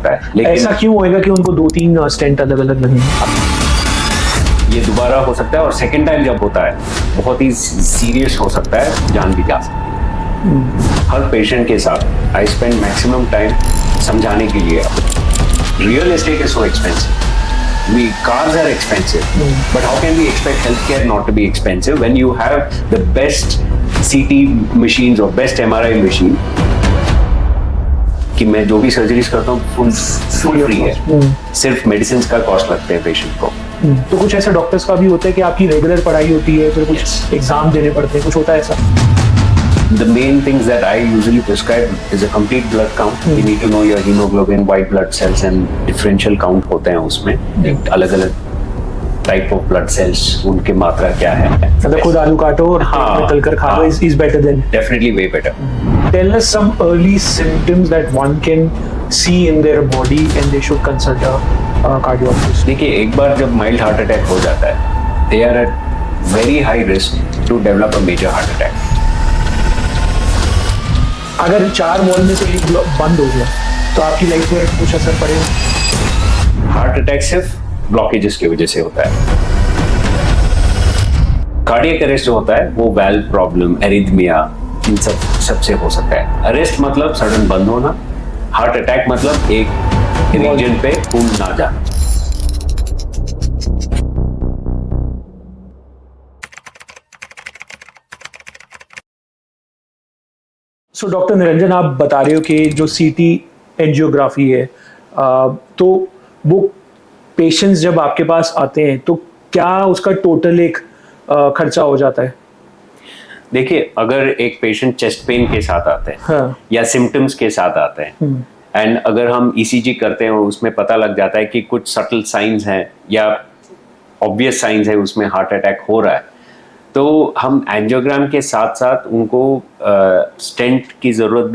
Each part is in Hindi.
सकता है। लेकिन ऐसा क्यों होएगा कि उनको 2-3 स्टेंट अलग अलग लगेंगे? ये दोबारा हो सकता है, और सेकेंड टाइम जब होता है बहुत ही सीरियस हो सकता है, जान भी जा सकती है। हर पेशेंट के साथ आई स्पेंड मैक्सिमम टाइम समझाने के लिए। Real estate is so expensive, cars are expensive, but how can we expect healthcare not to be expensive when you have the best CT machines or best MRI machine? कि मैं जो भी सर्जरीज करता हूँ फुल फ्री है, सिर्फ मेडिसिन का कॉस्ट लगते हैं पेशेंट को। तो कुछ ऐसा डॉक्टर्स का भी होता है कि आपकी रेगुलर पढ़ाई होती है, फिर कुछ एग्जाम देने पड़ते हैं, कुछ होता है ऐसा? The main things that I usually prescribe is a complete blood count. You need to know your hemoglobin, white blood cells and differential count होते हैं उसमें। अलग-अलग type of blood cells, उनके मात्रा क्या है। मतलब खुद आलू काटो और तल कर खा लो is better than? Definitely way better. Tell us some early symptoms that one can see in their body and they should consult a cardiologist. देखिए, एक बार जब mild heart attack हो जाता है, they are at very high risk to develop a major heart attack. अगर 4 वॉल में से एक बंद हो गया तो आपकी लाइफ पर कुछ असर पड़ेगा? हार्ट अटैक सिर्फ ब्लॉकेजेस की वजह से होता है। कार्डियक अरेस्ट जो होता है वो वाल्व प्रॉब्लम, एरिथमिया, इन सबसे हो सकता है। अरेस्ट मतलब सडन बंद होना, हार्ट अटैक मतलब एक रीजन पे खून ना जाना। सो डॉक्टर निरंजन, आप बता रहे हो कि जो सीटी एंजियोग्राफी है, तो वो पेशेंट्स जब आपके पास आते हैं तो क्या उसका टोटल एक खर्चा हो जाता है? देखिए, अगर एक पेशेंट चेस्ट पेन के साथ आते हैं, हाँ, या सिम्टम्स के साथ आते हैं, एंड अगर हम ईसीजी करते हैं और उसमें पता लग जाता है कि कुछ सटल साइंस हैं या ऑब्वियस साइंस है उसमें हार्ट अटैक हो रहा है, तो हम एंजियोग्राम के साथ साथ उनको स्टेंट की ज़रूरत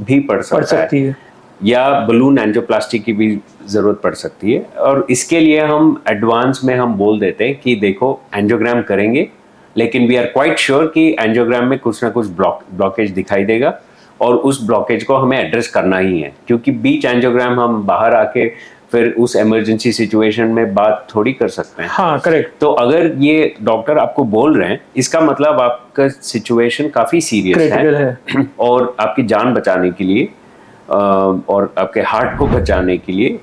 भी पड़ सकती है, या बलून एंजियोप्लास्टी की भी ज़रूरत पड़ सकती है। और इसके लिए हम एडवांस में हम बोल देते हैं कि देखो, एंजियोग्राम करेंगे, लेकिन वी आर क्वाइट श्योर कि एंजियोग्राम में कुछ ना कुछ ब्लॉकेज दिखाई देगा और उस ब्लॉकेज को हमें एड्रेस करना ही है, क्योंकि बीच एंजियोग्राम हम बाहर आके फिर उस इमरजेंसी सिचुएशन में बात थोड़ी कर सकते हैं। हाँ, करेक्ट। तो अगर ये डॉक्टर आपको बोल रहे हैं, इसका मतलब आपका सिचुएशन काफ़ी सीरियस है और आपकी जान बचाने के लिए और आपके हार्ट को बचाने के लिए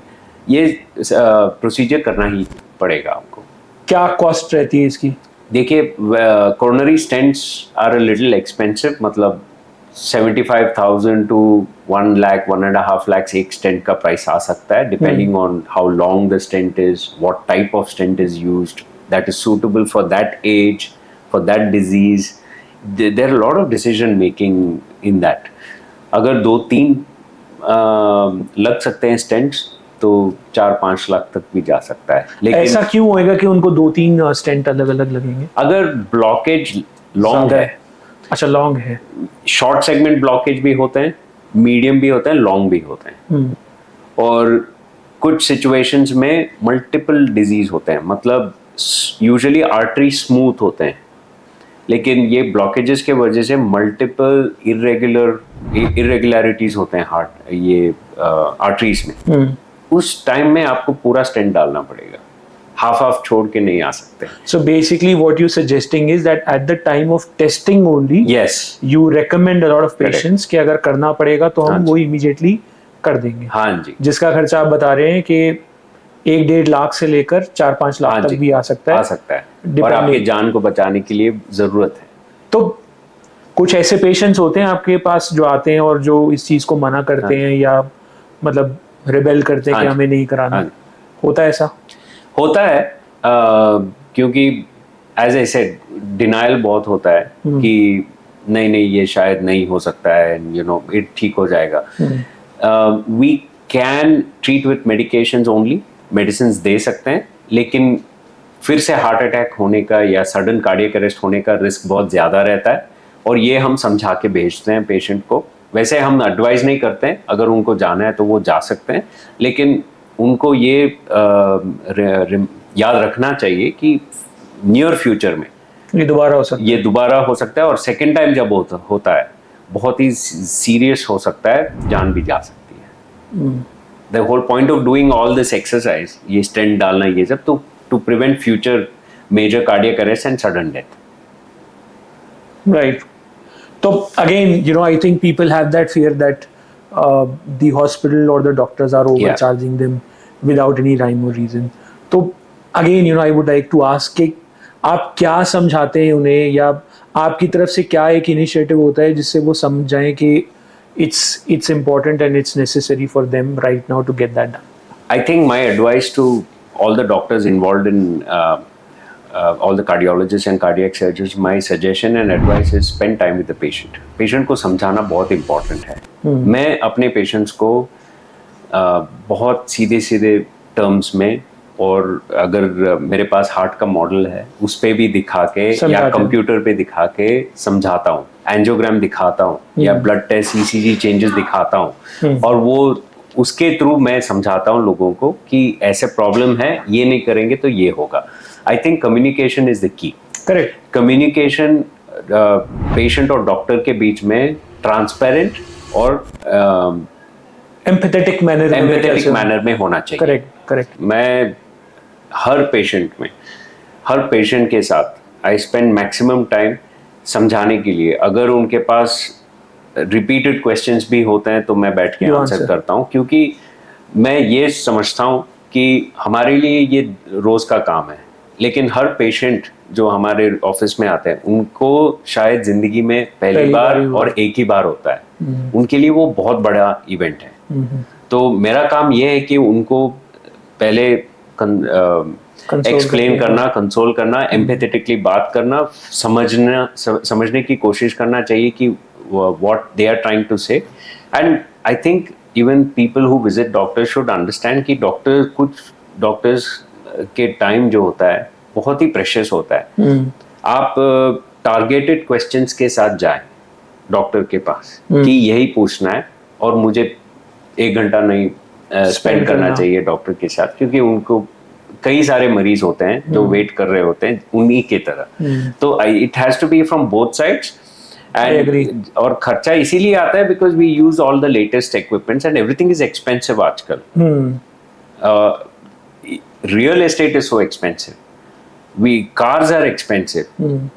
ये प्रोसीजर करना ही पड़ेगा आपको। क्या कॉस्ट रहती है इसकी? देखिए, coronary stents are a little expensive, मतलब 75,000 to 1 lakh, 1.5 lakhs एक स्टेंट का प्राइस आ सकता है, depending on how long the stent is, what type of stent is used, that is suitable for that age, for that disease. There are lot of decision making in that. अगर 2-3 लग सकते हैं स्टेंट्स तो 4-5 लाख तक भी जा सकता है। लेकिन ऐसा क्यों होएगा कि उनको 2-3 स्टेंट अलग अलग लगेंगे? अगर ब्लॉकेज लॉन्ग है, अच्छा लॉन्ग है, शॉर्ट सेगमेंट ब्लॉकेज भी होते हैं, मीडियम भी होते हैं, लॉन्ग भी होते हैं, और कुछ सिचुएशंस में मल्टीपल डिजीज होते हैं, मतलब यूजुअली आर्टरी स्मूथ होते हैं, लेकिन ये ब्लॉकेजेस के वजह से मल्टीपल इरेगुलरिटीज होते हैं हार्ट ये आर्टरीज में। उस टाइम में आपको पूरा स्टेंट डालना पड़ेगा, हाफ छोड़ के नहीं आ सकते। So basically what you're suggesting is that at the time of testing only, yes, you recommend a lot of patients कि अगर करना पड़ेगा तो हम वो immediately कर देंगे। हाँ जी। जिसका खर्चा आप बता रहे हैं कि 1-1.5 लाख से लेकर 4-5 लाख तक भी आ सकता है। आ सकता है, और आपकी जान को बचाने के लिए जरूरत है। तो कुछ ऐसे पेशेंट्स होते हैं आपके पास जो आते हैं और जो इस चीज को मना करते हैं या मतलब रिबेल करते हैं कि हमें नहीं कराना, होता है ऐसा? होता है, क्योंकि एज आई सेड डिनायल बहुत होता है कि नहीं ये शायद नहीं हो सकता है, यू नो इट ठीक हो जाएगा। We can treat with medications only, medicine दे सकते हैं, लेकिन फिर से हार्ट अटैक होने का या सडन कार्डियक अरेस्ट होने का रिस्क बहुत ज़्यादा रहता है, और ये हम समझा के भेजते हैं पेशेंट को। वैसे हम एडवाइस नहीं करते हैं, अगर उनको जाना है तो वो जा सकते हैं, लेकिन उनको ये याद रखना चाहिए कि नियर फ्यूचर में ये दोबारा हो सकता है, और सेकेंड टाइम जब होता है बहुत ही सीरियस हो सकता है, जान भी जा सकती है। the whole point of doing all this exercise, ये stent डालना ये सब, to prevent future major cardiac arrest and sudden death. Right. So again, I think people have that fear that the hospital or the doctors are overcharging them without any rhyme or reason. So again, I would like to ask कि आप क्या समझाते हैं उन्हें, या आपकी तरफ से क्या एक इनिशिएटिव होता है जिससे वो समझ जाएं कि it's important and it's necessary for them right now to get that done? I think my advice to all the doctors involved in all the cardiologists and cardiac surgeons, my suggestion and advice is spend time with the patient. Patient को समझाना बहुत important है. मैं अपने patients को बहुत सीधे टर्म्स में, और अगर मेरे पास हार्ट का मॉडल है उस पे भी दिखा के या कंप्यूटर पे दिखा के समझाता हूँ, एंजियोग्राम दिखाता हूँ या ब्लड टेस्ट ECG चेंजेस दिखाता हूँ, और वो उसके थ्रू मैं समझाता हूँ लोगों को कि ऐसे प्रॉब्लम है, ये नहीं करेंगे तो ये होगा. I think communication is the key. Correct. Communication patient और डॉक्टर के बीच में ट्रांसपेरेंट और एम्पैथेटिक मैनर में होना चाहिए. करेक्ट. मैं हर पेशेंट के साथ आई स्पेंड मैक्सिमम टाइम समझाने के लिए. अगर उनके पास रिपीटेड क्वेश्चंस भी होते हैं तो मैं बैठ के आंसर करता हूँ, क्योंकि मैं ये समझता हूँ कि हमारे लिए ये रोज का काम है, लेकिन हर पेशेंट जो हमारे ऑफिस में आते हैं उनको शायद जिंदगी में पहली बार और एक ही बार होता है. उनके लिए वो बहुत बड़ा इवेंट है. तो मेरा काम ये है कि उनको पहले एक्सप्लेन करना, कंसोल करना, एम्पैथेटिकली बात करना, समझने की कोशिश करना चाहिए कि what they are trying to say. And I think even people who visit doctors should understand कि कुछ डॉक्टर्स के टाइम जो होता है बहुत ही प्रेशियस होता है. आप टारगेटेड क्वेश्चंस के साथ जाएं डॉक्टर के पास कि यही पूछना है, और मुझे 1 घंटा नहीं स्पेंड करना चाहिए डॉक्टर के साथ, क्योंकि उनको कई सारे मरीज होते हैं जो वेट कर रहे होते हैं उन्हीं के तरह. तो it has to be from both sides. और खर्चा इसीलिए आता है because we use all the latest equipments and everything is expensive आजकल. Real estate is so expensive. Cars are expensive,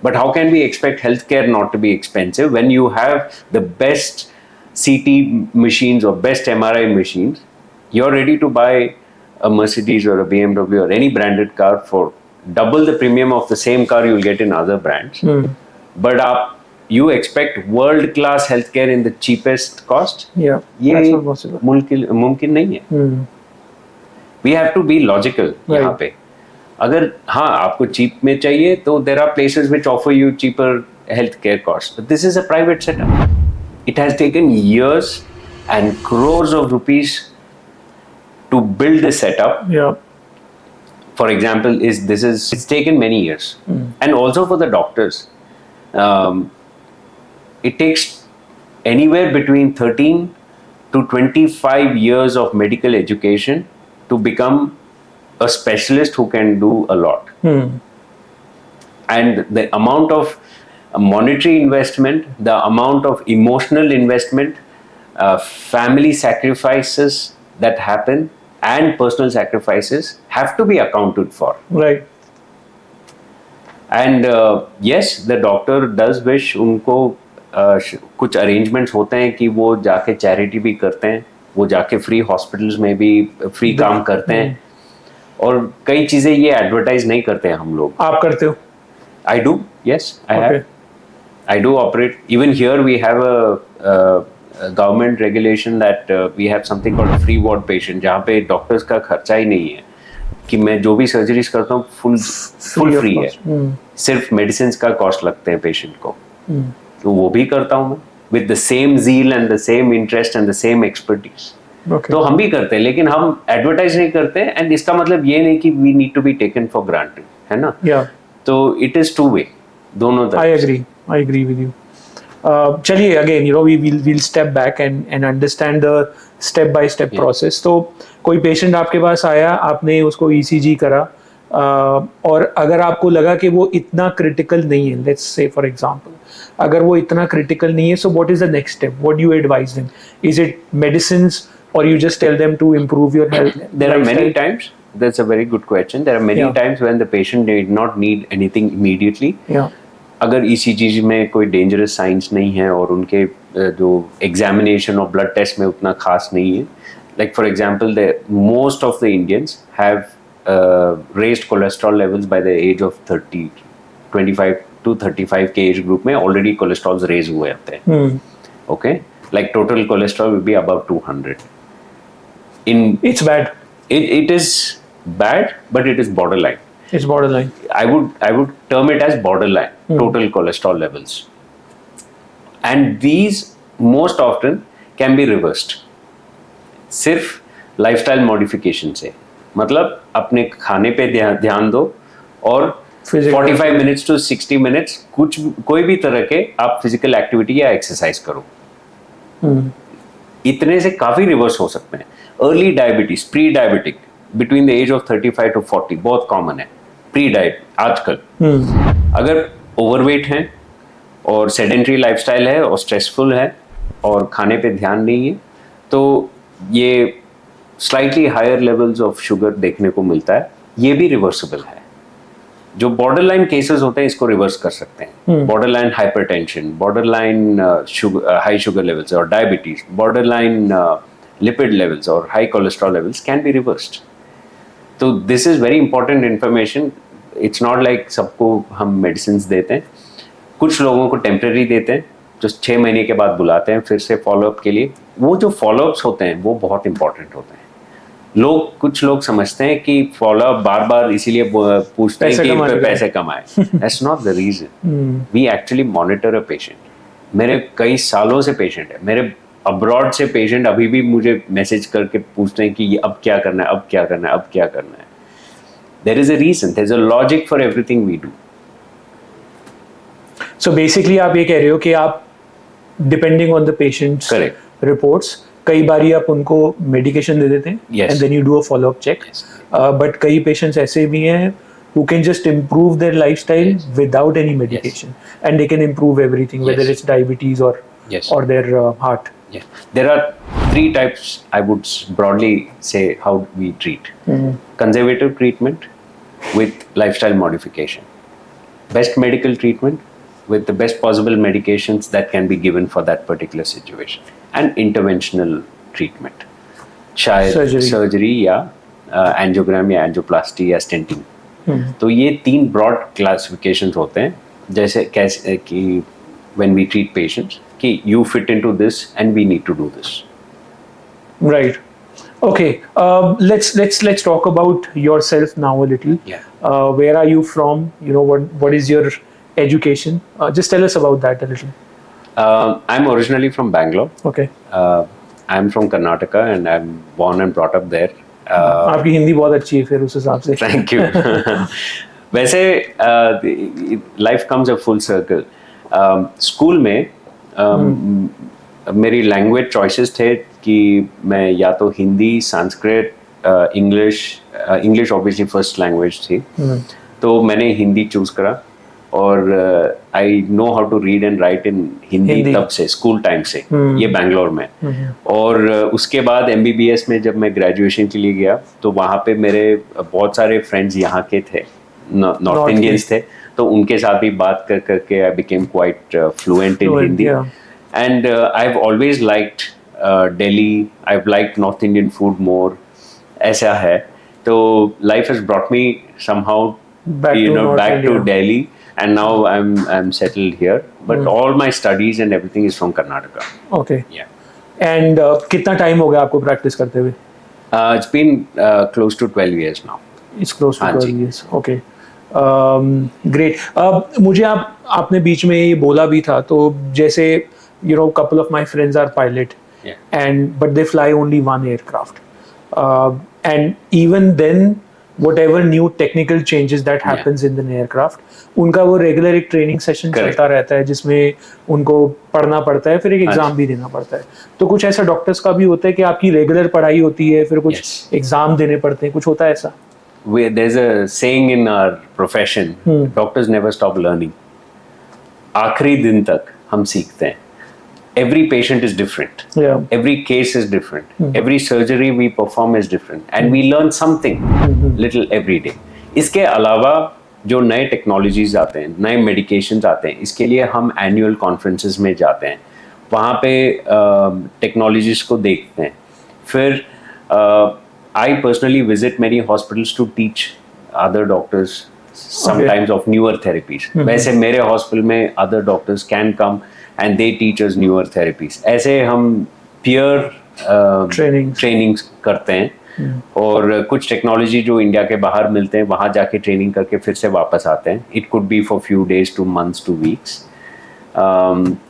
but how can we expect healthcare not to be expensive when you have the best CT machines or best MRI machines? You're ready to buy a Mercedes or a BMW or any branded car for double the premium of the same car you'll get in other brands. But you expect world-class healthcare in the cheapest cost? Yeah, that's not possible. मुमकिन नहीं है. We have to be logical यहाँ पे. अगर हाँ आपको चीप में चाहिए तो there are places which offer you cheaper healthcare costs. But this is a private setup. It has taken years and crores of rupees to build the setup. Yeah. For example, it's taken many years. And also for the doctors, it takes anywhere between 13 to 25 years of medical education to become a specialist who can do a lot. And the amount of monetary investment, the amount of emotional investment, family sacrifices that happen, and personal sacrifices have to be accounted for. Right. And yes, the doctor does wish उनको कुछ arrangements होते हैं कि वो जाके charity भी करते हैं, वो जाके free hospitals में भी free काम करते हैं, और कई चीजें ये एडवर्टाइज नहीं करते हैं हम लोग. आप करते हो? I do, yes, I do operate. Even here we have a government regulation that we have something called a free ward patient, जहाँ पे डॉक्टर्स का खर्चा ही नहीं है, कि मैं जो भी सर्जरीज करता हूँ फुल फ्री है. सिर्फ मेडिसिन का कॉस्ट लगते हैं पेशेंट को, तो वो भी करता हूँ मैं with the same zeal and the same interest and the same expertise. तो हम भी करते हैं, लेकिन हम एडवर्टाइज नहीं करते हैं. एंड इसका मतलब ये नहीं कि we need to be taken for granted, है ना. तो इट इज टू वे, दोनों तरफ. I agree with you. चलिए again we'll step back and understand the step by step process. तो कोई पेशेंट आपके पास आया, आपने उसको ECG करा, और अगर आपको लगा कि वो इतना क्रिटिकल नहीं है, लेट्स से फॉर एग्जांपल अगर वो इतना क्रिटिकल नहीं है, so what is the next step? What do you advise them? Is it medicines or you just tell them to improve your health? There are many times. That's a very good question. There are many times when the patient did not need anything immediately. अगर ECG में कोई dangerous signs नहीं है और उनके जो examination और blood test में उतना खास नहीं है, like for example, most of the Indians have raised cholesterol levels by the age of 30, 25 to 35 के age group में already cholesterol raise हुए होते हैं. Okay, like total cholesterol will be above 200. It's bad. It is bad, but it is borderline. It's borderline. I would term it as borderline total cholesterol levels, and these most often can be reversed. सिर्फ lifestyle modification से, मतलब अपने खाने पे ध्यान दो और 45 minutes to 60 minutes कोई भी तरह के आप फिजिकल एक्टिविटी या एक्सरसाइज करो. इतने से काफी रिवर्स हो सकते हैं. Early diabetes, pre diabetic between the age of 35 to 40 बहुत कॉमन है. प्री डाइट आजकल अगर ओवरवेट हैं और सेडेंटरी लाइफस्टाइल है और स्ट्रेसफुल है और खाने पे ध्यान नहीं है, तो ये slightly higher levels of sugar देखने को मिलता है. ये भी रिवर्सिबल है. जो बॉर्डरलाइन केसेस होते हैं इसको रिवर्स कर सकते हैं. Borderline hypertension, borderline high sugar levels और डायबिटीज, बॉर्डरलाइन लिपिड लेवल्स और high cholesterol levels can be reversed. तो this is very important information. It's not like सबको हम मेडिसिन देते हैं. कुछ लोगों को टेम्परेरी देते हैं जो 6 महीने के बाद बुलाते हैं फिर से फॉलोअप के लिए. वो जो फॉलोअप्स होते हैं वो बहुत इंपॉर्टेंट होते हैं. कुछ लोग समझते हैं कि फॉलोअप बार बार इसीलिए पूछते हैं कि पैसे कमाए. That's not the reason. We actually monitor a patient. मेरे कई सालों से पेशेंट है. मेरे अब्रॉड से पेशेंट अभी भी मुझे मैसेज करके पूछते हैं कि ये अब क्या करना है, अब क्या करना है, अब क्या करना है. There is a reason, there is a logic for everything we do. So basically आप ये कह रहे हो कि आप depending on the patients reports कई बारी आप उनको मेडिकेशन दे देते हैं and then you do a follow up check. But कई पेशेंट्स ऐसे भी हैं who can just improve their lifestyle without any medication, and they can improve everything, whether it's diabetes or their heart. There are 3 types, I would broadly say, how we treat. Conservative treatment with lifestyle modification, best medical treatment with the best possible medications that can be given for that particular situation, and interventional treatment, surgery या angiogram या angioplasty या stenting. तो ये 3 broad classifications होते हैं. जैसे कैसे कि when we treat patients कि you fit into this and we need to do this. Right. Okay. Let's talk about yourself now a little. Where are you from? You know, what is your education? Just tell us about that a little. I'm originally from Bangalore. Okay. I'm from Karnataka and I'm born and brought up there. आपकी हिंदी बहुत अच्छी है फिर उस हिसाब से. Thank you. वैसे life comes a full circle. School में मेरी लैंग्वेज चॉइसेस थे कि मैं या तो Hindi, Sanskrit, English obviously first language थी. तो मैंने हिंदी चूज करा और I know how to read and write in Hindi तब से, स्कूल टाइम से. ये बैंगलोर में. और उसके बाद MBBS में जब मैं ग्रेजुएशन के लिए गया तो वहाँ पे मेरे बहुत सारे फ्रेंड्स यहाँ के थे, नॉर्थ इंडियंस थे. तो उनके साथ भी बात कर करके I became quite fluent in Hindi. And I have always liked Delhi. I have liked north Indian food मोर. ऐसा है. तो life has brought me somehow back to Delhi, and now I'm settled here, but all my studies and everything is from Karnataka. Okay. Yeah. And कितना टाइम हो गया आपको प्रैक्टिस करते हुए? It's been close to 12 years now. It's close to 12 years. Okay. Great. मुझे आपने बीच में ये बोला भी था, तो जैसे couple of my friends are pilot, but they fly only one aircraft, and even then whatever new technical changes that happens in the aircraft, उनका वो रेगुलर एक ट्रेनिंग सेशन चलता रहता है जिसमें उनको पढ़ना पड़ता है, फिर एक एग्जाम भी देना पड़ता है. तो कुछ ऐसा डॉक्टर्स का भी होता है कि आपकी रेगुलर पढ़ाई होती है, फिर कुछ एग्जाम देने पड़ते हैं, कुछ होता है ऐसा? There's a saying in our profession, doctors never stop learning. आखिरी दिन तक हम सीखते हैं. every patient is different. Yeah. Every case is different. Every surgery we perform is different, and we learn something little every day. इसके अलावा जो नए टेक्नोलॉजीज आते हैं, नए मेडिकेशंस आते हैं, इसके लिए हम एनुअल कॉन्फ्रेंसेस में जाते हैं, वहाँ पे टेक्नोलॉजीज को देखते हैं. फिर I personally visit many hospitals to teach other doctors sometimes of newer therapies. वैसे मेरे हॉस्पिटल में other doctors can come and they teach us newer therapies. ऐसे हम peer trainings करते हैं. और कुछ टेक्नोलॉजी जो इंडिया के बाहर मिलते हैं वहाँ जाके ट्रेनिंग करके फिर से वापस आते हैं. It could be for few days two months two weeks.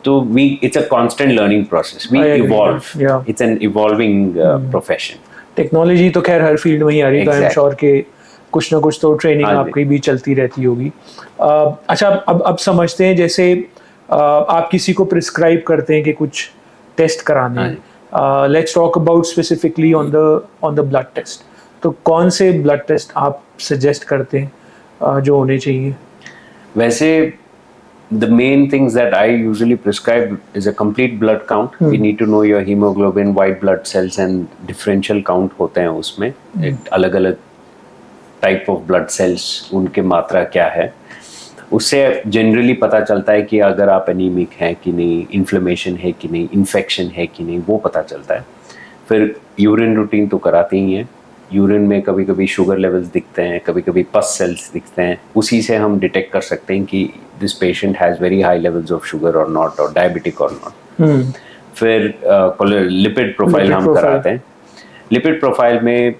तो it's a constant learning process. We evolve. Yeah. It's an evolving profession. Technology तो खैर हर फील्ड में ही आ रही है, तो आई एम श्योर के कुछ ना कुछ तो ट्रेनिंग आपकी भी चलती रहती होगी. अच्छा, अब समझते हैं, जैसे आप किसी को प्रिस्क्राइब करते हैं कि कुछ टेस्ट कराने हैं. Let's talk about specifically on the blood test. तो कौन से ब्लड टेस्ट आप सजेस्ट करते हैं जो होने चाहिए? वैसे the main things that I usually prescribe is a complete blood count. We need to know your hemoglobin, white blood cells and differential count होते हैं उसमें. अलग अलग type of blood cells, उनके मात्रा क्या है, उससे जनरली पता चलता है कि अगर आप एनीमिक हैं कि नहीं, इन्फ्लेमेशन है कि नहीं, इन्फेक्शन है कि नहीं, वो पता चलता है. फिर यूरिन रूटीन तो कराते ही हैं. यूरिन में कभी कभी शुगर लेवल्स दिखते हैं, कभी कभी पस सेल्स दिखते हैं. उसी से हम डिटेक्ट कर सकते हैं कि this patient has very high levels of sugar और नॉट, और डायबिटिक और नॉट. फिर लिपिड प्रोफाइल हम कराते हैं. लिपिड प्रोफाइल में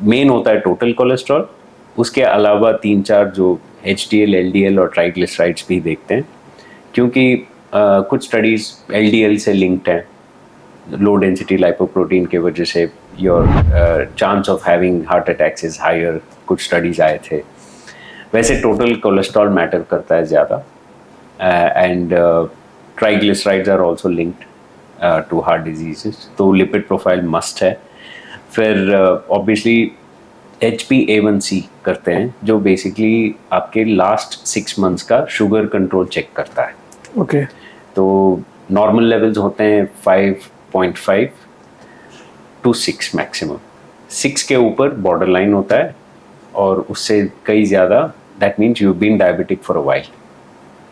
मेन होता है टोटल कोलेस्ट्रॉल. उसके अलावा 3-4 जो HDL, LDL और ट्राइग्लिसराइड्स भी देखते हैं, क्योंकि कुछ स्टडीज़ LDL से लिंक्ड हैं. लो डेंसिटी लाइपोप्रोटीन के वजह से your chance of having heart attacks is higher. कुछ स्टडीज आए थे. वैसे टोटल कोलेस्ट्रॉल मैटर करता है ज़्यादा, and triglycerides are also linked to heart diseases. तो लिपिड प्रोफाइल मस्ट है. फिर ऑब्वियसली HbA1c करते हैं, जो बेसिकली आपके लास्ट 6 मंथ्स का शुगर कंट्रोल चेक करता है. ओके. तो नॉर्मल लेवल्स होते हैं 5.5 to 6 मैक्सिमम. 6 के ऊपर बॉर्डर लाइन होता है, और उससे कई ज़्यादा that means you been diabetic for a while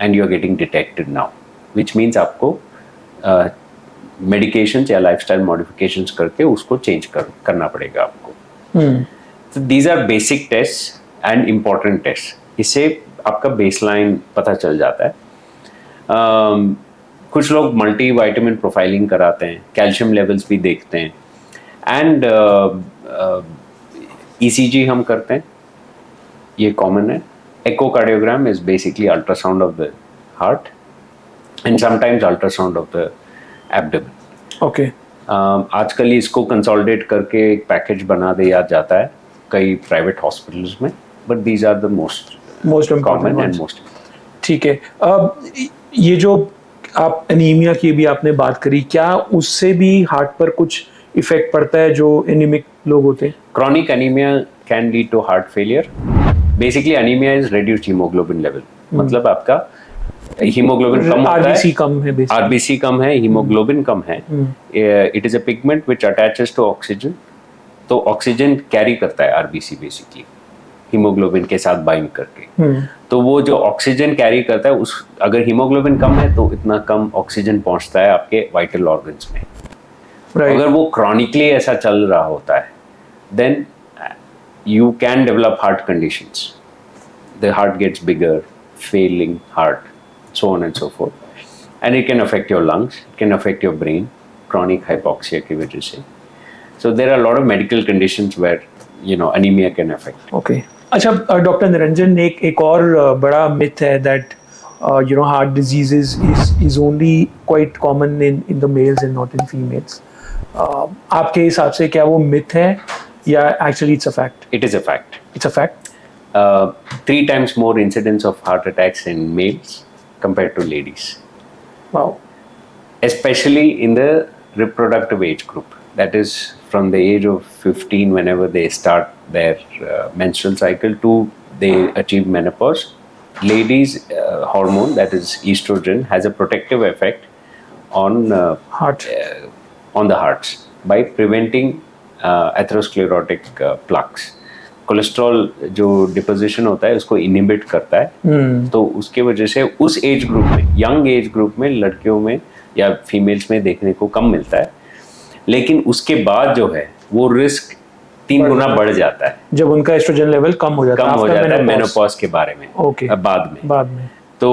and you are getting detected now, which means आपको मेडिकेशंस या लाइफस्टाइल मॉडिफिकेशंस करके उसको चेंज करना पड़ेगा आपको. तो these are basic test and important test. इससे आपका बेसलाइन पता चल जाता है. कुछ लोग मल्टी वाइटामिन प्रोफाइलिंग कराते हैं, कैल्शियम लेवल्स भी देखते हैं, एंड ECG हम करते हैं, ये कॉमन है. Echocardiogram is basically ultrasound of the heart and sometimes ultrasound of the abdomen. Okay. आजकल इसको कंसोलिडेट करके एक पैकेज बना दिया जाता है कई प्राइवेट हॉस्पिटल्स में, but these are the most common and most. ठीक है. ये जो आप एनीमिया की भी आपने बात करी, क्या उससे भी हार्ट पर कुछ इफेक्ट पड़ता है जो एनीमिक लोग होते हैं? Chronic anemia can lead to heart failure. Basically anemia is reduced hemoglobin level. मतलब आपका हीमोग्लोबिन कम होता है, RBC कम है, RBC कम है, हीमोग्लोबिन कम है. It is a pigment which attaches to oxygen. तो ऑक्सीजन कैरी करता है RBC बेसिकली हीमोग्लोबिन के साथ बाइंड करके. तो वो जो ऑक्सीजन कैरी करता है, उस अगर हीमोग्लोबिन कम है तो इतना कम ऑक्सीजन पहुंचता है आपके वाइटल ऑर्गन्स में. अगर वो क्रॉनिकली ऐसा चल रहा होता है, then you can develop heart conditions. The heart gets bigger, failing heart, so on and so forth, and it can affect your lungs, it can affect your brain, chronic hypoxia की वजह से. So there are lot of medical conditions where anemia can affect. Okay. अच्छा, डॉक्टर निरंजन, एक और बड़ा मिथ है that heart diseases is only quite common in the males and not in females. आपके हिसाब से क्या वो मिथ है या actually it's a fact? It is a fact. It's a fact. 3 times more incidence of heart attacks in males compared to ladies. Wow. Especially in the reproductive age group. That is from the age of 15, whenever they start their menstrual cycle, to they achieve menopause. Ladies' hormone, that is estrogen, has a protective effect on Heart. on the hearts by preventing atherosclerotic plaques. Cholesterol जो डिपोजिशन होता है उसको इनहिबिट करता है, तो उसके वजह से उस एज ग्रुप में, यंग एज ग्रुप में, लड़कियों में या फीमेल्स में देखने को कम मिलता है, लेकिन उसके बाद जो है वो रिस्क 3 गुना बढ़ जाता है जब उनका एस्ट्रोजन लेवल कम हो जाता है मेनोपॉज के बारे में। ओके, बाद में तो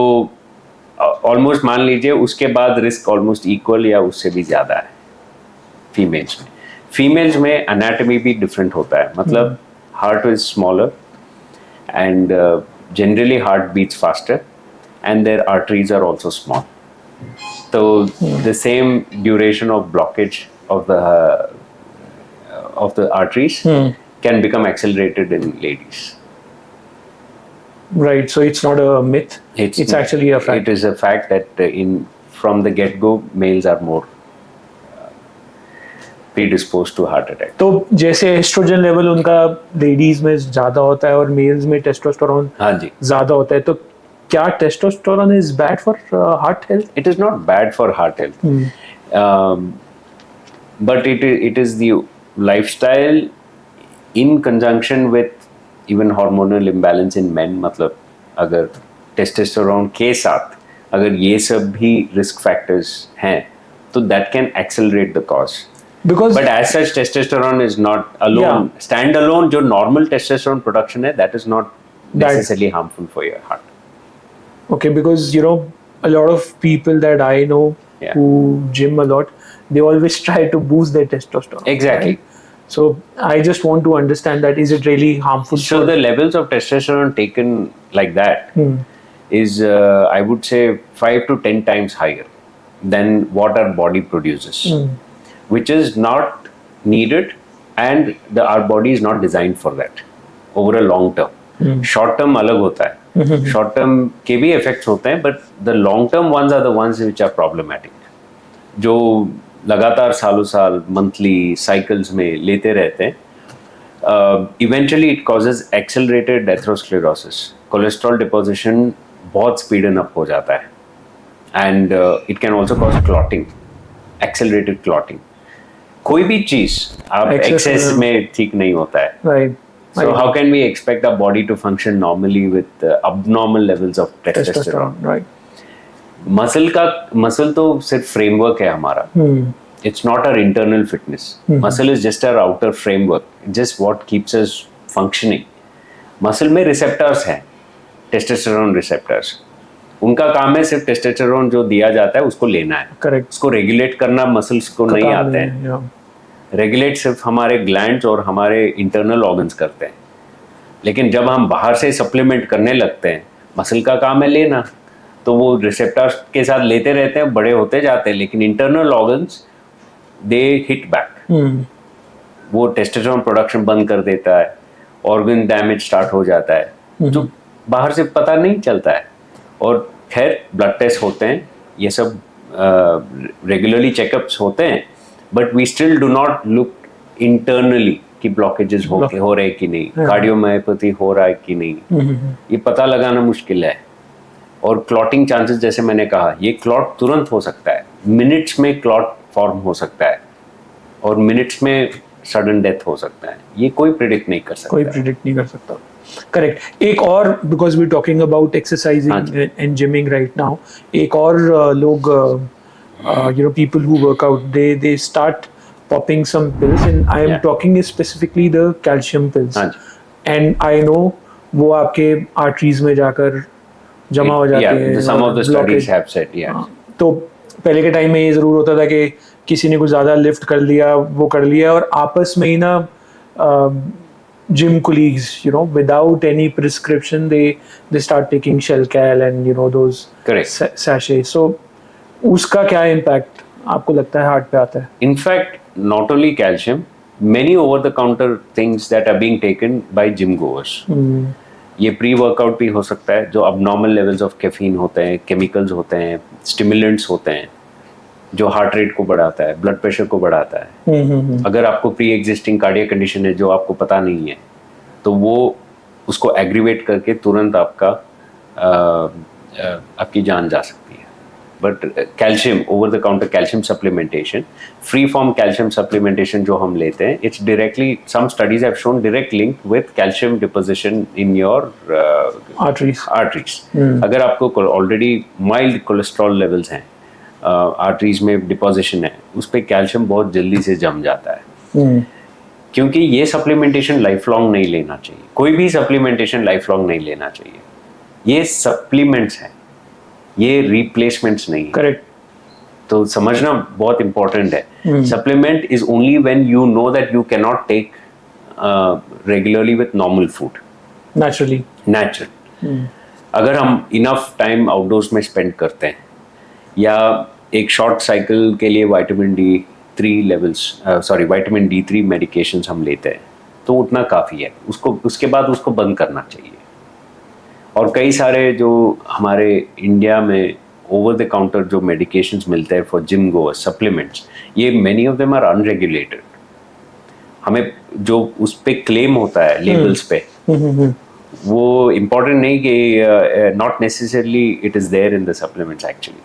ऑलमोस्ट मान लीजिए उसके बाद रिस्क ऑलमोस्ट इक्वल या उससे भी ज्यादा है फीमेल्स में एनाटॉमी भी डिफरेंट होता है, मतलब heart is smaller and generally heart beats faster and their arteries are also small, so the same duration of blockage of the arteries can become accelerated in ladies. Right, so it's not a myth, it's actually a fact. It is a fact that from the get go males are more predisposed to heart attack. तो जैसे एस्ट्रोजन लेवल उनका लेडीज में ज्यादा होता है और मेल्स में टेस्टोस्टेरोन ज्यादा होता है, तो क्या testosterone is bad for heart health? It is not bad for heart health, but it is the lifestyle in conjunction with even hormonal imbalance in main. मतलब अगर टेस्टोस्टेरोन के साथ अगर ये सब भी रिस्क फैक्टर्स हैं तो that can accelerate the cause. Because but as such testosterone is not alone, stand alone जो normal testosterone production है, that is not necessarily harmful for your heart. Okay, because you know a lot of people that I know who gym a lot, they always try to boost their testosterone. Exactly. Right? So I just want to understand that, is it really harmful? So the levels of testosterone taken like that is I would say 5 to 10 times higher than what our body produces. Which is not needed and our body is not designed for that over a long term. Short term अलग होता है, short term के भी effects होते हैं, but the long term ones are the ones which are problematic. जो लगातार सालों साल monthly cycles में लेते रहते हैं, eventually it causes accelerated atherosclerosis. Cholesterol deposition बहुत speeden up हो जाता है, and it can also cause clotting, accelerated clotting. कोई भी चीज आप एक्सेस में ठीक नहीं होता है, right? So how can we expect our body to function normally with abnormal levels of testosterone? Right. Muscle तो सिर्फ फ्रेमवर्क है हमारा. It's not our internal fitness. Muscle is just our outer framework, just what keeps us functioning. Muscle में रिसेप्टर्स हैं, टेस्टोस्टेरोन रिसेप्टर्स. उनका काम है सिर्फ टेस्टोस्टेरोन जो दिया जाता है उसको लेना है. करेक्ट. उसको रेगुलेट करना मसल्स को नहीं आते हैं. रेगुलेट सिर्फ हमारे ग्लैंड्स और हमारे इंटरनल ऑर्गन्स करते हैं. लेकिन जब हम बाहर से सप्लीमेंट करने लगते हैं, मसल का काम है लेना, तो वो रिसेप्टर्स के साथ लेते रहते हैं, बड़े होते जाते हैं, लेकिन इंटरनल ऑर्गन्स दे हिट बैक. वो टेस्टोस्टेरोन प्रोडक्शन बंद कर देता है, ऑर्गन डैमेज स्टार्ट हो जाता है, जो बाहर से पता नहीं चलता है. और खैर ब्लड टेस्ट होते हैं, ये सब रेगुलरली चेकअप्स होते हैं, but we still do not look internally कि ब्लॉकेजेस हो रहे कि नहीं, कार्डियोमायोपैथी हो रहा है कि नहीं, ये पता लगाना मुश्किल है. और क्लॉटिंग चांसेस, जैसे मैंने कहा, ये क्लॉट तुरंत हो सकता है, मिनट्स में क्लॉट फॉर्म हो सकता है, और मिनट्स में सडन डेथ हो सकता है. ये कोई प्रिडिक्ट नहीं कर सकता. करेक्ट. एक और, because we talking about exercising and gymming right now, एक और लोग you know, people who work out, they start popping some pills, and I am talking specifically the calcium pills, and I know वो आपके arteries में जाकर जमा हो जाते हैं. Some of the studies have said, तो पहले के टाइम में ये जरूर होता था कि किसी ने कुछ ज्यादा लिफ्ट कर लिया, वो कर लिया, और आपस में ही ना gym colleagues, you know, without any prescription, they start taking Shelcal and you know those sachets. So उसका क्या इम्पैक्ट आपको लगता है हार्ट पे आता है? In fact not only calcium, many over the counter things that are being taken by gym goers. ये प्री वर्कआउट भी हो सकता है, जो अबनॉर्मल लेवल्स ऑफ कैफीन होते हैं, केमिकल्स होते हैं, स्टिमुलेंट्स होते हैं, जो हार्ट रेट को बढ़ाता है, ब्लड प्रेशर को बढ़ाता है. अगर आपको प्री एग्जिस्टिंग कार्डियक कंडीशन है जो आपको पता नहीं है, तो वो उसको एग्रीवेट करके तुरंत आपकी जान जा सकती है. But calcium, over the counter calcium supplementation, free form calcium supplementation जो हम लेते हैं, it's directly, some studies have shown direct link with calcium deposition in your arteries. अगर आपको ऑलरेडी माइल्ड कोलेस्ट्रॉल लेवल्स हैं, आर्टरीज में डिपोजिशन है, उस पर कैल्शियम बहुत जल्दी से जम जाता है. क्योंकि ये सप्लीमेंटेशन लाइफ लॉन्ग नहीं लेना चाहिए, कोई भी सप्लीमेंटेशन लाइफ लॉन्ग नहीं लेना चाहिए. ये सप्लीमेंट्स हैं, ये रिप्लेसमेंट्स नहीं. करेक्ट. तो समझना बहुत इंपॉर्टेंट है. Supplement is only when you know that you can not take regularly with normal food, natural. अगर हम इनफ टाइम आउटडोर्स में स्पेंड करते हैं, या एक शॉर्ट साइकिल के लिए विटामिन D3 मेडिकेशंस हम लेते हैं, तो उतना काफ़ी है. उसके बाद उसको बंद करना चाहिए. और कई सारे जो हमारे इंडिया में ओवर द काउंटर जो मेडिकेशंस मिलते हैं फॉर जिम गोअर्स, सप्लीमेंट्स, ये many of them are unregulated. हमें जो उस पे क्लेम होता है लेबल्स पे, वो इम्पोर्टेंट नहीं कि not necessarily it is there in the supplements. Actually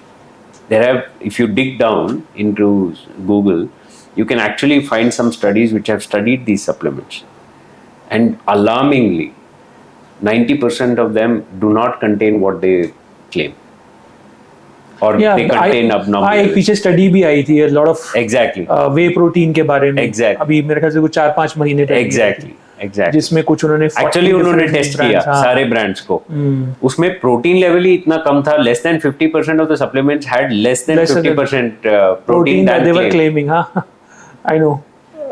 there have, if you dig down into Google, you can actually find some studies which have studied these supplements, and alarmingly 90% of them do not contain what they claim, or they contain abnormal. एक पीछे स्टडी भी आई थी, a lot of exactly way protein के बारे में. exactly. अभी मेरे ख्याल से कुछ 4-5 महीने exactly. जिसमें कुछ उन्होंने एक्चुअली उन्होंने टेस्ट किया सारे ब्रांड्स को. उसमें प्रोटीन लेवल ही इतना कम था, less than 50% of the supplements had less than 50% protein that they were claiming. I know.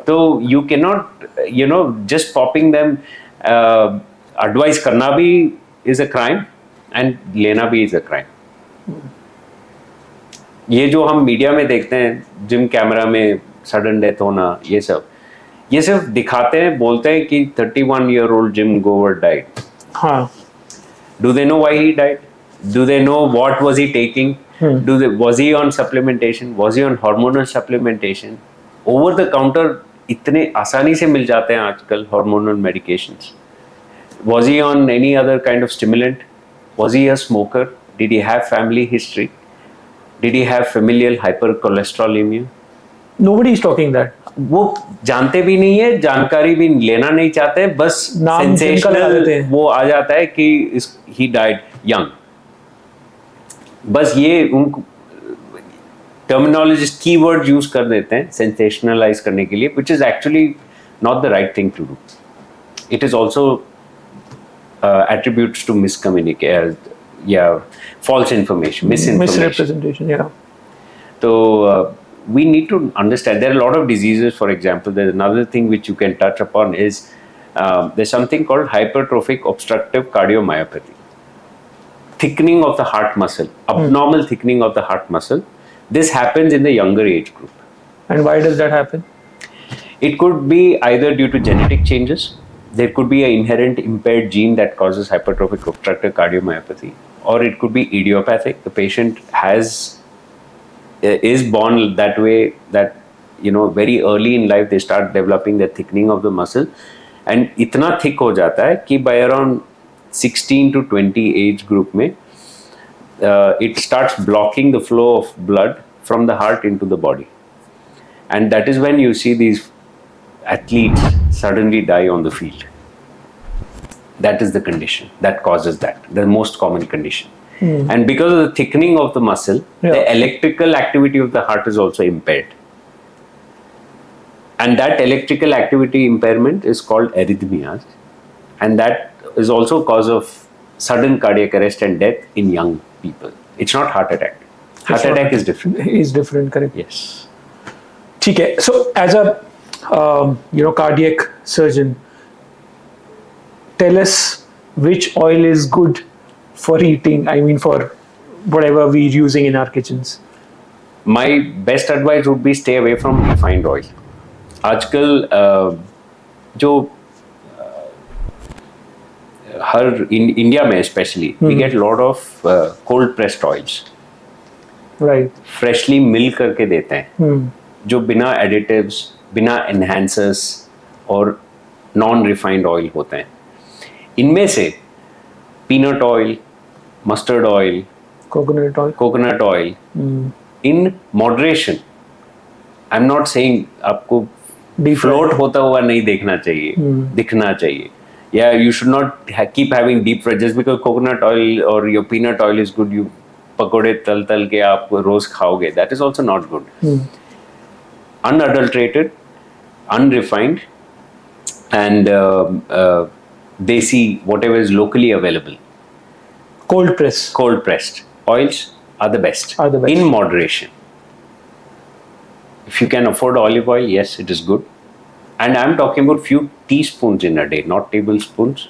तो you can not just popping them. Advice करना भी इज अ क्राइम एंड लेना भी इज अ क्राइम. ये जो हम मीडिया में देखते हैं, जिम कैमरा में सडन डेथ होना, ये सिर्फ दिखाते हैं, बोलते हैं कि 31-year-old gym goer died. हाँ. Do they know why he died? Do they know what was he taking? Was he on supplementation? Was he on hormonal supplementation? Over the counter इतने आसानी से मिल जाते हैं आजकल hormonal medications. Was he on any other kind of stimulant? Was he a smoker? Did he have family history? Did he have familial hypercholesterolemia? Nobody is talking that. वो जानते भी नहीं है, जानकारी भी लेना नहीं चाहते, बस सेंसेशनल वो आ जाता है कि he died young. बस ये उन टर्मिनोलॉजिस्ट कीवर्ड यूज कर देते हैं सेंसेशनलाइज करने के लिए, which is actually not the right thing to do. It is also attributes to miscommunication, false information, misrepresentation. So we need to understand there are a lot of diseases. For example, there's another thing which you can touch upon is there's something called hypertrophic obstructive cardiomyopathy, thickening of the heart muscle, abnormal thickening of the heart muscle. This happens in the younger age group. And why does that happen? It could be either due to genetic changes. There could be an inherent impaired gene that causes hypertrophic obstructive cardiomyopathy, or it could be idiopathic. The patient is born that way, that very early in life they start developing the thickening of the muscle, and itna thick ho jata hai ki by around 16 to 20 age group mein it starts blocking the flow of blood from the heart into the body, and that is when you see these athletes suddenly die on the field. That is the condition that causes that, the most common condition. And because of the thickening of the muscle, the electrical activity of the heart is also impaired. And that electrical activity impairment is called arrhythmias. And that is also cause of sudden cardiac arrest and death in young people. It's not heart attack. Heart attack is different. Is different, correct? Yes. Okay. So as a cardiac surgeon, tell us which oil is good for eating, I mean for whatever we're using in our kitchens. My best advice would be stay away from refined oil. आजकल जो हर इंडिया में specially we get a lot of cold pressed oils. Right. Freshly मिल करके देते हैं, जो बिना एडिटिव्स, बिना एनहांसर्स और नॉन रिफाइंड ऑयल होते हैं. इनमें से peanut oil, mustard oil, coconut oil in moderation. I'm not saying आपको float होता हुआ नहीं देखना चाहिए, दिखना चाहिए. Yeah, you should not keep having deep fried just because coconut oil or your peanut oil is good. You पकोड़े तल के आप रोज खाओगे. That is also not good. Unadulterated, unrefined, and desi, whatever is locally available. Cold pressed oils are the best. In moderation. If you can afford olive oil, yes, it is good. And I'm talking about few teaspoons in a day, not tablespoons,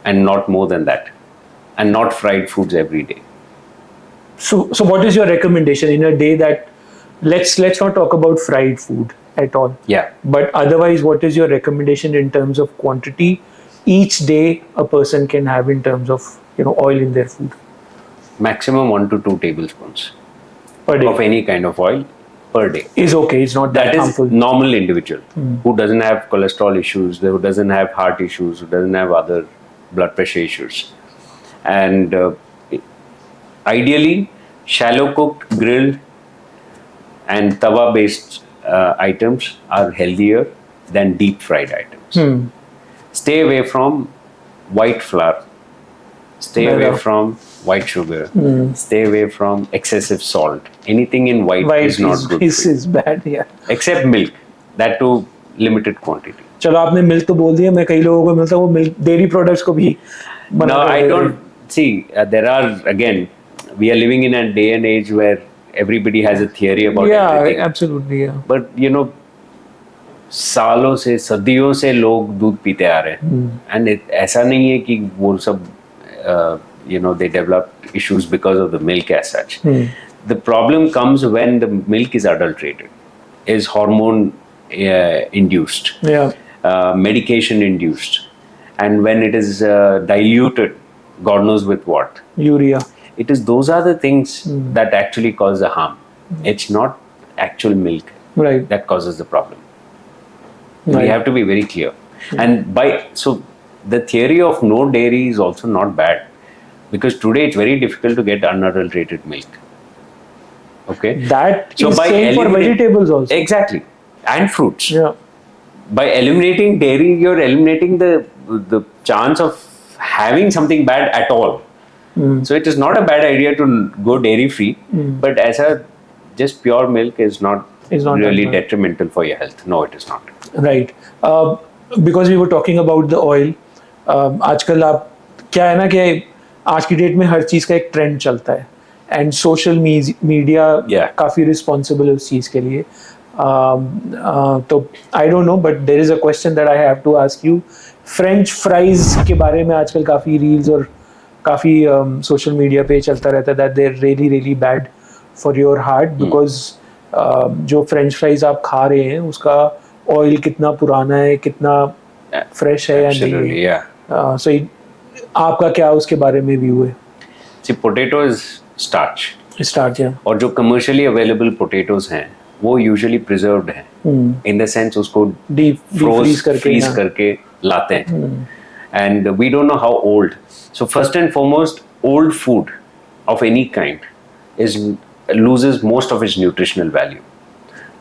and not more than that. And not fried foods every day. So what is your recommendation in a day that, let's not talk about fried food at all. Yeah. But otherwise, what is your recommendation in terms of quantity each day a person can have in terms of, oil in their food? Maximum 1 to 2 tablespoons per day of any kind of oil per day. Is okay. It's not that harmful. That is normal individual who doesn't have cholesterol issues, who doesn't have heart issues, who doesn't have other blood pressure issues. And ideally, shallow cooked, grilled, and tawa based items are healthier than deep fried items. Stay away from white flour. Stay away from white sugar. Stay away from excessive salt. Anything in white is not good. This is bad, yeah. Except milk, that too limited quantity. चलो आपने मिल्क तो बोल दिया, मैं कई लोगों को मिलता वो मिल्क डेयरी प्रोडक्ट्स को भी No, I don't see. There are, again, we are living in a day and age where everybody has a theory about everything. Yeah, absolutely, yeah. But सालों से सदियों से लोग दूध पीते आ रहे हैं, and ऐसा नहीं है कि वो सब they developed issues because of the milk as such. The problem comes when the milk is adulterated, is hormone induced, medication induced, and when it is diluted, God knows with what. Urea. Those are the things that actually cause the harm. It's not actual milk that causes the problem. We have to be very clear. And so the theory of no dairy is also not bad, because today it's very difficult to get unadulterated milk. Okay. That is same for vegetables also. Exactly. And fruits. Yeah. By eliminating dairy, you're eliminating the chance of having something bad at all. So it is not a bad idea to go dairy free, but just pure milk is not really detrimental for your health. No, it is not. Right. Because we were talking about the oil, आजकल आप क्या है ना कि आज की डेट में हर चीज़ का एक ट्रेंड चलता है, एंड सोशल मीडिया काफ़ी रिस्पॉन्सिबल है उस चीज़ के लिए. तो I don't know, but there is a question that I have to ask you. French fries के बारे में आजकल काफ़ी रील्स और काफ़ी सोशल मीडिया पे चलता रहता है that they are really really bad for your heart, because जो फ्रेंच फ्राइज आप खा रहे हैं उसका ऑयल कितना पुराना है, कितना फ्रेश है या नहीं है. सो आपका क्या उसके बारे में व्यू है? See, potato is starch. Yeah. और जो commercially available potatoes हैं वो usually preserved हैं. In the sense उसको freeze करके लाते हैं. And we don't know how old. So first and foremost, old food of any kind loses most of its nutritional value.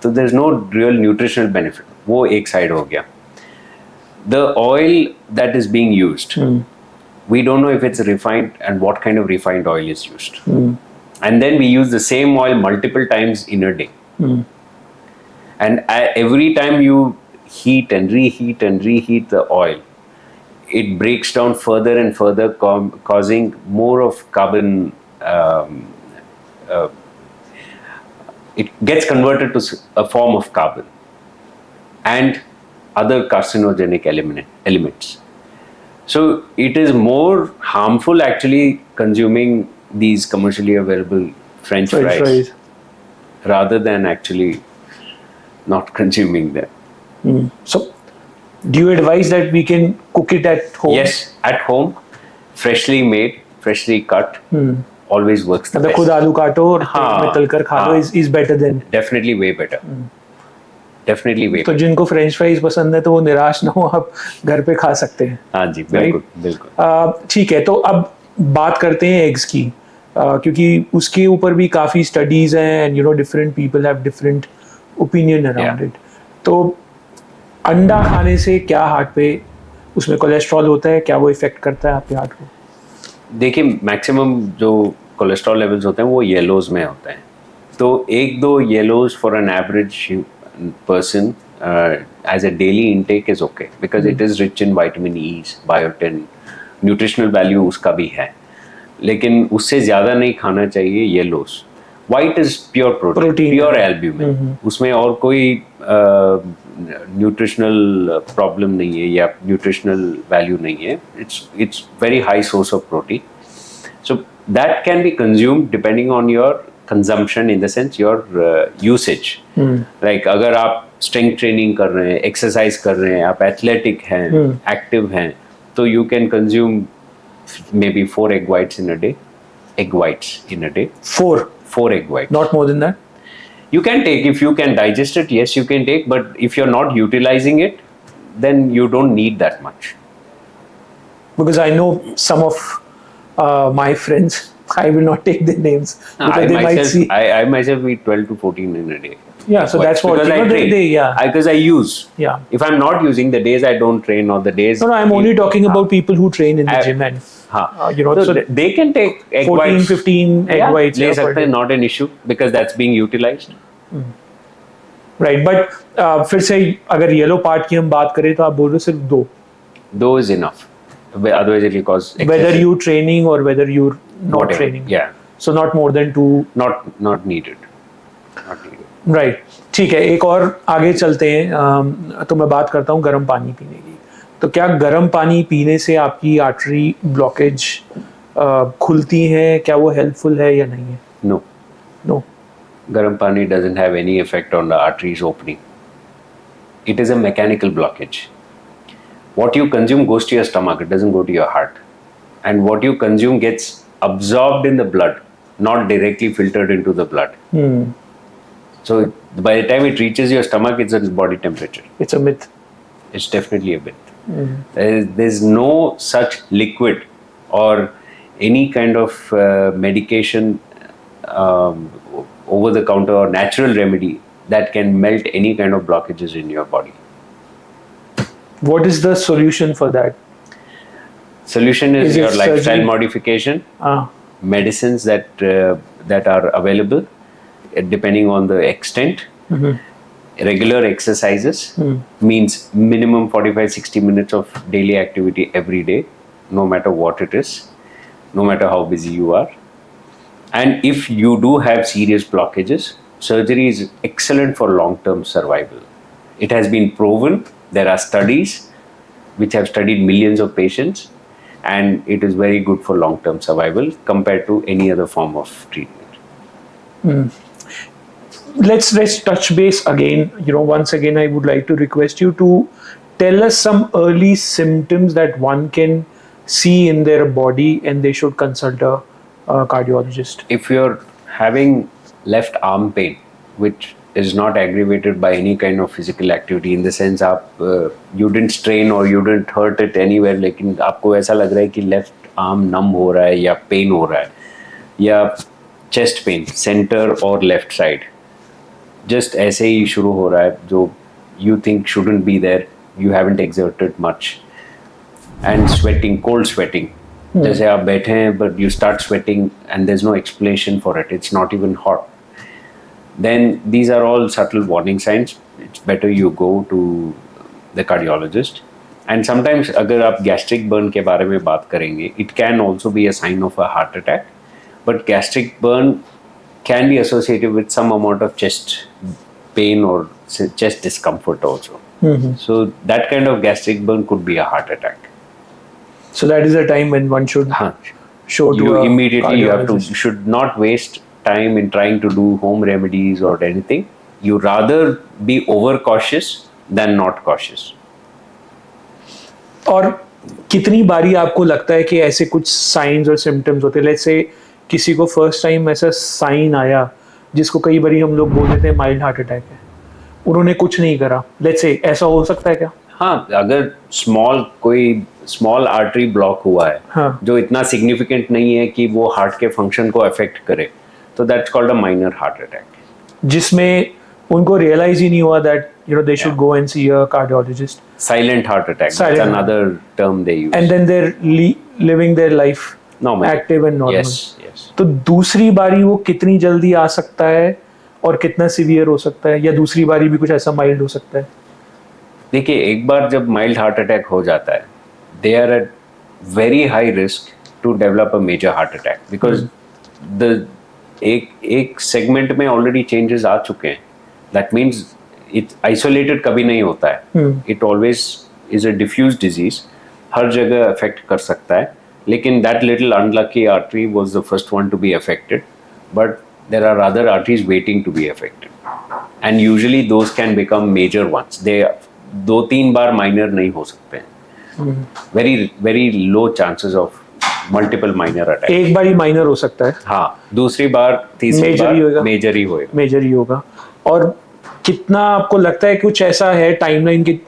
So there's no real nutritional benefit. वो एक side हो गया. The oil that is being used, we don't know if it's refined and what kind of refined oil is used. And then we use the same oil multiple times in a day. And every time you heat and reheat the oil, it breaks down further and further, causing more of carbon. It gets converted to a form of carbon and other carcinogenic elements. So it is more harmful actually consuming these commercially available French fries rather than actually not consuming them. So do you advise that we can cook it at home? Yes, at home, freshly made, freshly cut, always works the best. खुद आलू काटो और में तलकर खा लो is better than. Definitely way better. Definitely way. तो जिनको फ्रेंच फ्राइज पसंद है तो वो निराश ना हो, आप घर पे खा सकते हैं. हाँ जी, बिल्कुल बिल्कुल. ठीक है, तो अब बात करते हैं एग्स की. क्योंकि उसके ऊपर भी काफ़ी स्टडीज़ हैं and different people have different opinion around it. तो अंडा खाने से क्या हार्ट पे उसमें कोलेस्ट्रॉल होता है, क्या वो इफेक्ट करता है आपके हार्ट को? देखिए, मैक्सिमम जो कोलेस्ट्रॉल लेवल्स होते हैं वो येलोज में होते हैं. तो एक दो yellows for an average person as a daily intake is okay, because it is rich in vitamin E, biotin, nutritional value उसका भी है. लेकिन उससे ज़्यादा नहीं खाना चाहिए yellows. White is pure protein, pure albumin. उसमें और कोई न्यूट्रिशनल प्रॉब्लम नहीं है या न्यूट्रिशनल वैल्यू नहीं है. It's very high source of protein. So that can be consumed depending on your consumption, in the sense your usage. Like अगर आप स्ट्रेंथ ट्रेनिंग कर रहे हैं, एक्सरसाइज कर रहे हैं, आप एथलेटिक हैं, एक्टिव हैं, तो you can consume maybe 4 egg whites in a day. Egg whites in a day. 4 egg whites. Not more than that? You can take, if you can digest it, yes, you can take, but if you're not utilizing it, then you don't need that much. Because I know some of my friends, I will not take their names. I myself eat 12 to 14 in a day. Yeah, so that's what because I train. Because I use. Yeah. If I'm not using, the days I don't train or the days. No, I'm only talking about people who train in the gym and so they can take egg 14, whites. 15 egg whites. ले सकते हैं, not an issue because that's being utilized. Right, but फिर से अगर येलो पार्ट की हम बात करें तो आप बोल रहे हो सिर्फ 2. 2 is enough. Otherwise it will cause excessive. Whether you training or whether you're not Whatever. training. Yeah. So not more than 2. Not needed. Not needed. Right, ठीक है. एक और आगे चलते हैं. तो मैं बात करता हूँ गर्म पानी पीने की. तो क्या गर्म पानी पीने से आपकी आर्टरी ब्लॉकेज खुलती हैं? क्या वो हेल्पफुल है या नहीं है? नो. गर्म पानी doesn't have any effect on the arteries opening. It is a mechanical blockage. What you consume goes to your stomach. It doesn't go to your heart. And what you consume gets absorbed in the blood, not directly filtered into the blood. So by the time it reaches your stomach, it's at body temperature. It's a myth. It's definitely a myth. There's no such liquid or any kind of medication, over the counter or natural remedy that can melt any kind of blockages in your body. What is the solution for that? Solution is your lifestyle surgery? modification, medicines that are available. Depending on the extent, regular exercises means minimum 45-60 minutes of daily activity every day, no matter what it is, no matter how busy you are. And if you do have serious blockages, surgery is excellent for long-term survival. It has been proven. There are studies which have studied millions of patients, and it is very good for long-term survival compared to any other form of treatment. Let's touch base again. Once again, I would like to request you to tell us some early symptoms that one can see in their body and they should consult a cardiologist. If you're having left arm pain, which is not aggravated by any kind of physical activity, in the sense you didn't strain or you didn't hurt it anywhere, लेकिन आपको ऐसा लग रहा है कि left arm numb हो रहा है या pain हो रहा है या chest pain, center और left side, just ऐसे ही शुरू हो रहा है, जो you think shouldn't be there, you haven't exerted much, and sweating, cold sweating, जैसे आप बैठे हैं but you start sweating and there's no explanation for it, it's not even hot, then these are all subtle warning signs. It's better you go to the cardiologist. And sometimes अगर आप gastric burn के बारे में बात करेंगे, it can also be a sign of a heart attack, but gastric burn can be associated with some amount of chest pain or chest discomfort also. So that kind of gastric burn could be a heart attack. So that is a time when one should show to a immediately cardiologist. you should not waste time in trying to do home remedies or anything. You rather be overcautious than not cautious. और कितनी बारी आपको लगता है कि ऐसे कुछ साइंस और सिम्टम्स होते हैं? लेट्स से किसी को फर्स्ट टाइम ऐसा साइन आया जिसको कई बारी हम लोग बोल देते हैं माइल्ड हार्ट अटैक है, उन्होंने कुछ नहीं करा, लेट्स से ऐसा हो सकता है क्या? हाँ, अगर कोई स्मॉल आर्टरी ब्लॉक हुआ है, हाँ. जो इतना सिग्निफिकेंट नहीं है कि वो हार्ट के फंक्शन को अफेक्ट करे, तो that's called a minor heart attack, जिसमें उनको रियलाइज ही नहीं हुआ that they should go and see a cardiologist. Silent heart attack, that's another term they use. And then they are living their life active and normal. Yes. तो दूसरी बारी वो कितनी जल्दी आ सकता है और कितना सीवियर हो सकता है, या दूसरी बारी भी कुछ ऐसा माइल्ड हो सकता है? देखिए, एक बार जब माइल्ड हार्ट अटैक हो जाता है, they are at very high risk to develop a major heart attack, because the एक सेगमेंट में ऑलरेडी चेंजेस आ चुके हैं. दैट मीन्स इट आइसोलेटेड कभी नहीं होता है, it always is a diffuse disease, हर जगह अफेक्ट कर सकता है. लेकिन that little unlucky artery was the first one to be affected, but there are other arteries waiting to be affected, and usually those can become major ones. They 2-3 बार माइनर नहीं हो सकते हैं. Very low chances of multiple minor attack. एक बार ही माइनर हो सकता है. हाँ, दूसरी बार तीसरी बार मेजर ही होगा. और कितना आपको लगता है कुछ ऐसा है टाइमलाइन कि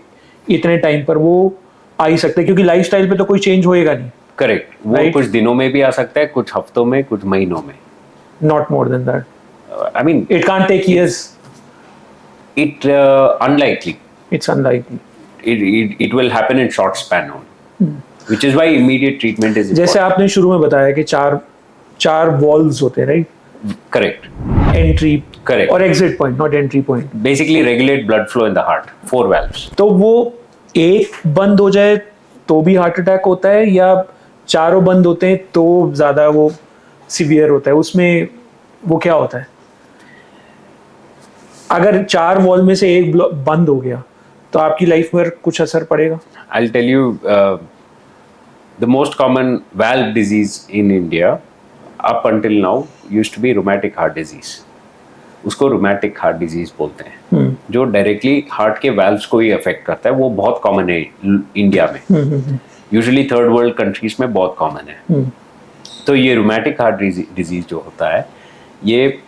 इतने टाइम पर वो आ ही सकता है, क्योंकि लाइफस्टाइल पे तो कोई चेंज होएगा नहीं. करेक्ट. वो Right? कुछ दिनों में भी आ सकता है, कुछ हफ्तों में, कुछ महीनों में. Not more than that. I mean it can't take years. It unlikely. It's unlikely. It will happen in short span only, which is why immediate treatment is important. जैसे आपने शुरू में बताया कि चार वॉल्व्स होते हैं, राइट? Correct. Entry, Correct. और exit point, not entry point. Basically regulate blood flow in the heart. 4 valves. तो वो एक बंद हो जाए तो भी हार्ट अटैक होता है, या चारों बंद होते हैं तो ज्यादा वो सीवियर होता है? उसमें वो क्या होता है? अगर 4 वॉल में से एक बंद हो गया तो आपकी लाइफ पर कुछ असर पड़ेगा? I'll tell you, the most common valve disease in India up until now used to be rheumatic heart disease. उसको rheumatic heart disease बोलते हैं, जो डायरेक्टली हार्ट के वाल्व्स को ही अफेक्ट करता है. वो बहुत कॉमन है इंडिया में. यूजुअली थर्ड वर्ल्ड कंट्रीज में बहुत कॉमन है. तो ये rheumatic heart disease जो होता है, ये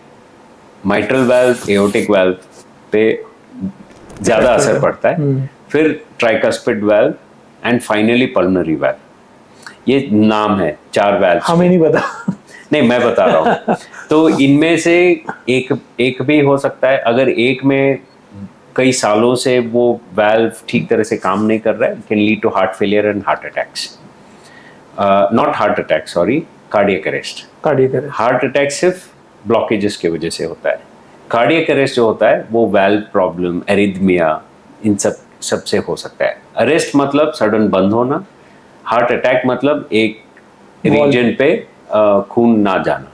माइट्रल वाल्व, एओर्टिक वाल्व पे ज्यादा असर पड़ता है. फिर tricuspid valve and finally pulmonary valve. ये नाम है 4 वाल्व. हमें नहीं पता. नहीं, मैं बता रहा हूँ. तो इनमें से एक भी हो सकता है. अगर एक में कई सालों से वो वाल्व ठीक तरह से काम नहीं कर रहा है, can lead to heart failure and heart attacks. Not heart attack, sorry, cardiac arrest. Heart attack सिर्फ ब्लॉकेजेस की वजह से होता है. कार्डियक अरेस्ट जो होता है वो वाल्व प्रॉब्लम, एरिथमिया, इन सब से हो सकता है. अरेस्ट मतलब सडन बंद होना. हार्ट अटैक मतलब एक रीजन पे खून ना जाना.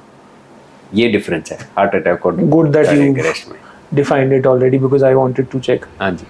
ये डिफरेंस है हार्ट अटैक और गुड दैट यू अरेस्ट में. Defined it already, because I wanted to check. हाँ जी.